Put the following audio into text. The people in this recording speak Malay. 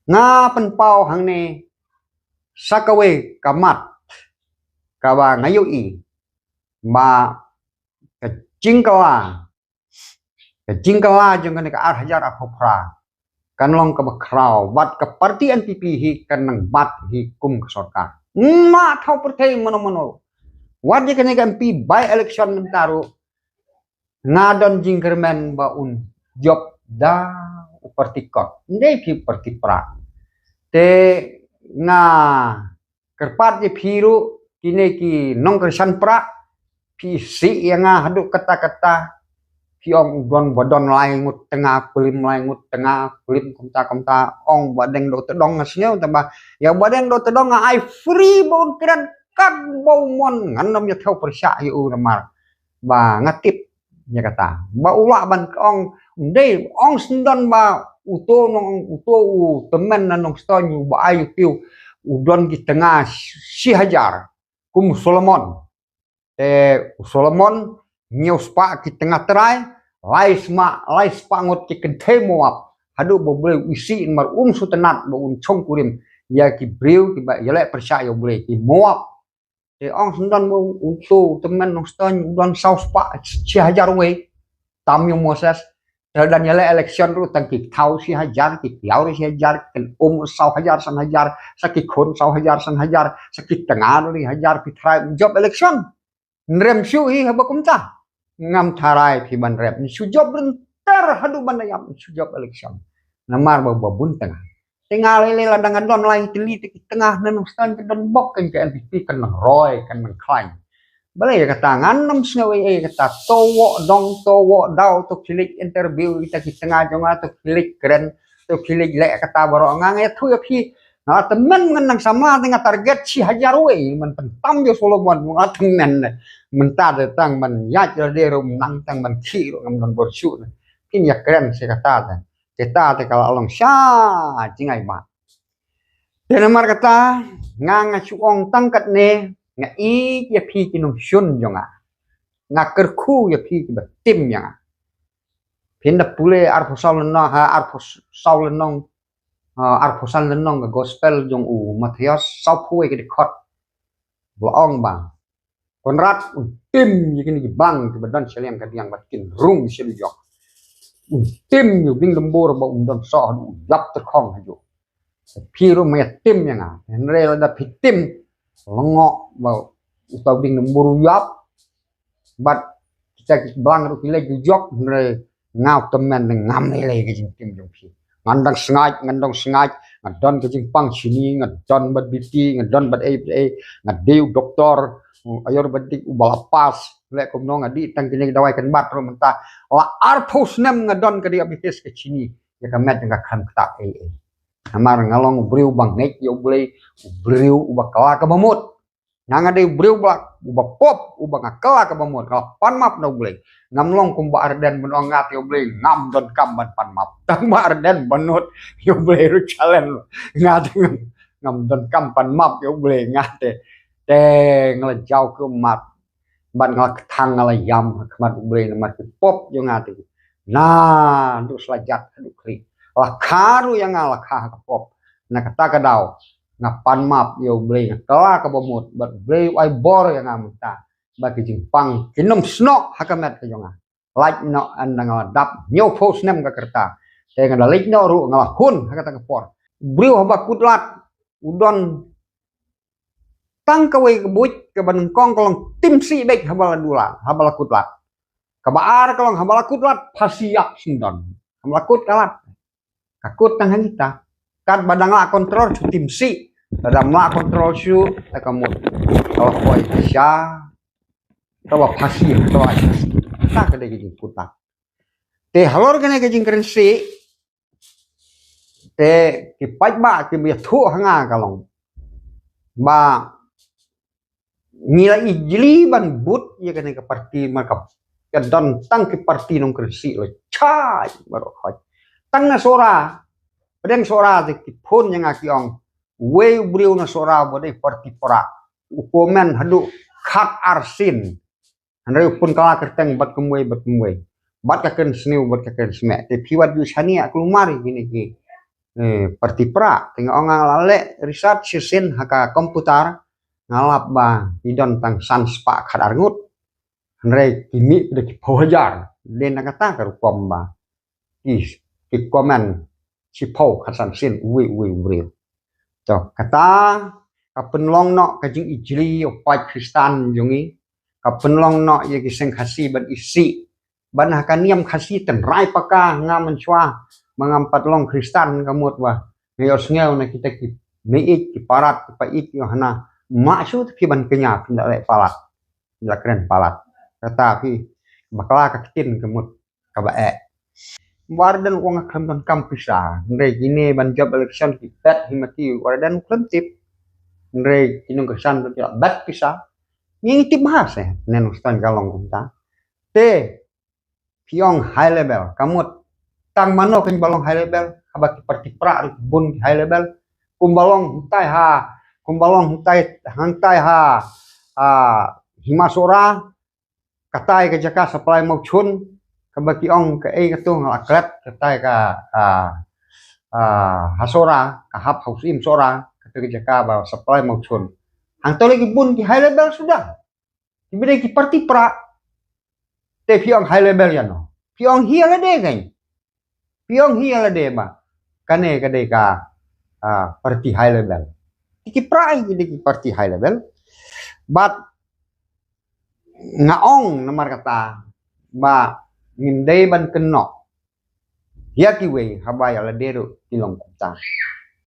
nga penpau hang ne sakawe kamat kawa ngayu i ba kajingkala jeng kan ka ar hajar afopra kan long ka bakrau bat ka parti NPP hi kan nang bat hi kum ka sarkar ma thau perthai mono wat je kan MP by election mentaro ngadon jingkermen ba un job da upertikot ndai pi pertipra te nga kerpat je phiru kine ki nong kersan pra pi si yang haduk kata-kata pi ong don bodon lai ngut tengah kulim komta ong badeng do tedong ngasnya tamba ya badeng do tedong ai free bon kran kan bau mon nganom ya thau persya yu ramar ba ngatip nya kata ba ula ban ong ndai ong sendon ba uto nong uto temen nong stonyu ba ayu piu udon di tengah si hajar kum Solomon nyeus pa ki tengah terai lais pa ngot ki kente moap hadu boleh isi mar sutenat bo un chong kurim ya ki breu ki ba yale percaya boleh ki moap te ong sendan bo untu temen nong ston don saus pa si hajar we tam yung Moses dan yale election ru tang ki thau si hajar ki piau si hajar ken sau hajar san hajar sakit khon sau hajar san hajar sakit tengah ri hajar pi try job election nrem shu hi haba kumta ngam tharai phi ban rep ni sujob bentar hadu bandayam sujob election namar babun tengah tengah lele ladang don lai teli ti tengah nan stan don bok kan ke NPP kan nang roy kan nang klaim balai kata nganom snawe kata towo dong towo dau to kilik interview kita ki tengah jonga to kilik keren to kilik le kata baro ngang ya thu ya phi nah temen mengenang sama dengan target si hajar we men pentam yo Solomon mengateng men mentah datang men yat yo de rum nang tang men ki ro ngam don borsu kin ya keren si kata kita te kalau along sya jingai ba de namar kata ngang suong tangkat ne nga i ya phi kinum shun jonga nga kerku ya phi ki tim yang pinda pule arfosal no ha arfosal nong arfosan lenong ke gospel jong u Matius sau phui ke dikot boong bang konrat tim yikin ki bang ke badan seliang ke diang batkin rung sel yok tim yu bing lembur ba undon so lap terkong haju piru me tim yang henre da pitim lengo ba utau bing lembur yap bat kita bang ru kile jok henre ngau temen ngam lele ke tim jong pi ngandang sengat ngadon ke jingpang sini ngadon bad biti ngadon bad ngadeu doktor ayor badik ubalapas lek kom no ngadi tang kini dawai kan bat ro mentah la arpus nem ngadon ke diabetes ke sini ya kamet nga kan tak amar ngalong breu bang nek yo boleh breu ubakala ke bamut nang ade breu bak ubapop ubangakala ke bamut kalau panmap no boleh ngamlong kumba arden menongat yo boleh ngam don kamban panmap tangba arden banut yo boleh ru challenge ngat ngam don kam panmap yo boleh ngate te ngelejau ke mat ban ngal thang ngal yam kmat boleh mat pop yo ngate nah du selajat du kri lah karu yang ngalah ka pop na kata kadau ngapan map yo boleh ngala ke bamut bat boleh ai bor yang ngamuta bagi jingpang kinom snok hakamet ke jonga like no andang dap nyo post nem ka kerta te ngada like no ru ngala hun hakata ke por brio haba kutlat udon tang kawe ke buj ke banengkong kolong tim si bek habala dula habala kutlat kabaar kolong habala kutlat pasiak sindon habala kut kalat kakut tang kita kan badangla kontrol tim si badangla kontrol su kamu kalau boy sya tawa pasi tawa tak ada gejing putak te halor kene gejing kerensi te kipat ba ki bi thu hanga kalong ba ngila ijli ban but ya kene ke parti makap kedon tang ki parti nong kerensi lo chai baro khoj tang na sora pedeng sora te ki phon yang akiong we briu na sora bode parti pora ukomen hadu khat arsin Andai pun kala kerteng bat kumwe bat ka ken sniu bat ka ken smek te piwat yu sania kelumari gini ki parti pra tengok orang lalek riset sisin haka komputer ngalap ba idon tang sans pa khadarngut nrei kimi de pohajar den kata ka kom ba ki komen si pau khasan sin uwi bril to kata ka penlong no ka jing ijli opat kristan jungi ka penlong no ye ki seng khasi ban isi ban hakaniam khasi ten rai paka ngamen chwa mengampat long kristan kamut wa ngeyos ngeu na kita ki meik ki parat ki pait yo hana maksud ki ban kenya pindak lek palat pindak keren palat tetapi bakla ka kitin kamut ka bae warden wong kam kampisa ndre gini ban job election ki pet himati warden klentip ndre kinung kesan bat pisa ngi tip bahas nen ustan galong kumta te piong high level kamut tang mano kan balong high level abaki parti pra bun high level kumbalong hutai hantai ha himasora katai ke jaka supply mau chun kabaki ong ke katung aklat katai ka hasora kahap hausim sora ke jaka ba supply mau chun hang to lagi bun ki high level sudah diberi ki parti pra te piong high level ya no piong hiya de kai piong hiya de ba kane kade ka parti high level iki prai ki parti high level but ngaong namar kata ba ngindai ban kenok ya ki we habaya la deru tilong kuta